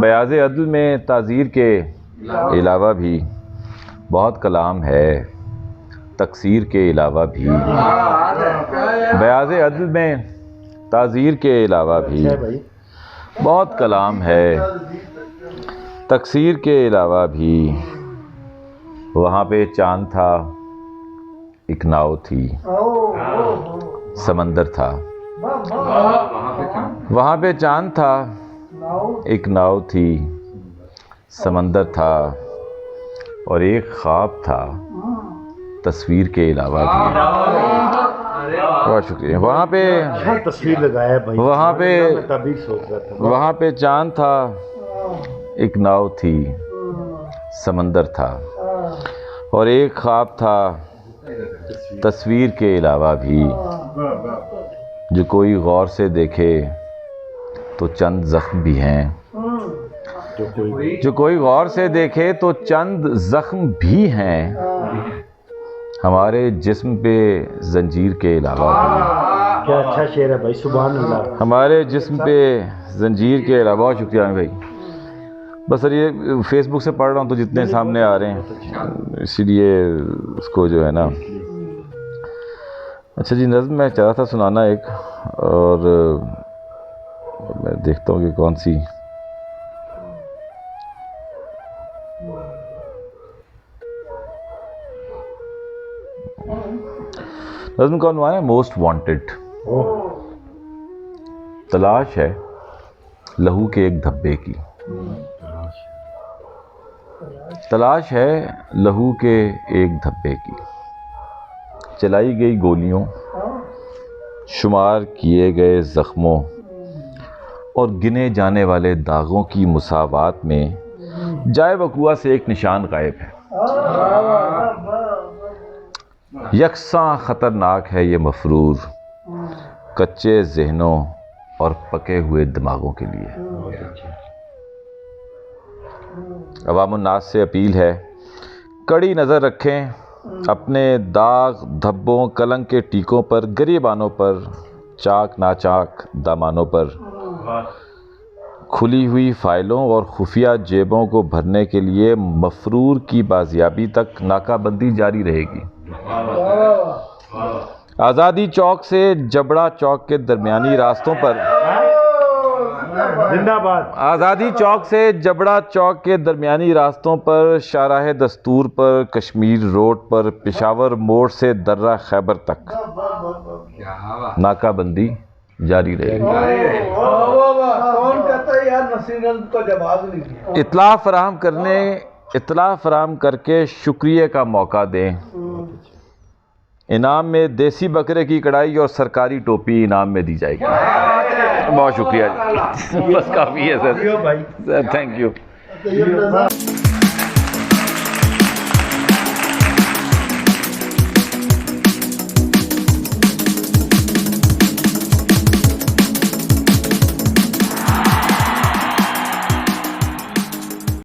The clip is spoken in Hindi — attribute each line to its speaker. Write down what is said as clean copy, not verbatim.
Speaker 1: बयाज़े अदल में ताज़ीर के अलावा भी बहुत कलाम है, तकसीर के अलावा भी। बयाज़े अदल में ताज़ीर के अलावा भी बहुत कलाम है, तकसीर के अलावा भी। वहाँ पे चाँद था, एक नाव थी, समंदर था। वहाँ पे चाँद था, एक नाव थी, समंदर था, और एक ख्वाब था, तस्वीर के अलावा भी। बहुत शुक्रिया। वहाँ पे
Speaker 2: तस्वीर लगाया भाई,
Speaker 1: वहाँ पे चाँद था, एक नाव थी, समंदर था, और एक ख्वाब था, तस्वीर के अलावा भी। जो कोई गौर से देखे तो चंद ज़ख्म भी हैं, जो कोई गौर से देखे तो चंद ज़ख्म भी हैं, हमारे जिस्म पे जंजीर के अलावा भी।
Speaker 2: क्या अच्छा शेर है भाई, सुभान अल्लाह।
Speaker 1: हमारे जिस्म पे जंजीर के अलावा। बहुत शुक्रिया भाई। बस सर ये फेसबुक से पढ़ रहा हूँ तो जितने सामने आ रहे हैं, इसीलिए उसको जो है ना। अच्छा जी, नज़्म मैं चाह रहा था सुनाना एक, और मैं देखता हूँ कि कौन सी। नज़्म का उन्वान है मोस्ट वांटेड। तलाश है लहू के एक धब्बे की, तलाश है लहू के एक धब्बे की। चलाई गई गोलियों, शुमार किए गए ज़ख्मों और गिने जाने वाले दागों की मुसावात में जाए वकुआ से एक निशान गायब है। यकसां ख़तरनाक है ये मफरूर कच्चे जहनों और पके हुए दिमागों के लिए। अवामुन्नास से अपील है, कड़ी नज़र रखें अपने दाग धब्बों कलंक के टीकों पर, गरीबानों पर, चाक नाचाक दामानों पर। खुली हुई फाइलों और खुफिया जेबों को भरने के लिए मफरूर की बाजियाबी तक नाकाबंदी जारी रहेगी। आज़ादी चौक से जबड़ा चौक के दरमियानी रास्तों पर,
Speaker 2: जिंदाबाद।
Speaker 1: आज़ादी चौक से जबड़ा चौक के दरमियानी रास्तों पर, शाहराह दस्तूर पर, कश्मीर रोड पर, पेशावर मोड़ से दर्रा खैबर तक नाकाबंदी जारी रहेगी। इत्तला फराहम करके शुक्रिया का मौका दें। इनाम में देसी बकरे की कढ़ाई और सरकारी टोपी इनाम में दी जाएगी। बहुत शुक्रिया। बस काफ़ी है सर, थैंक यू।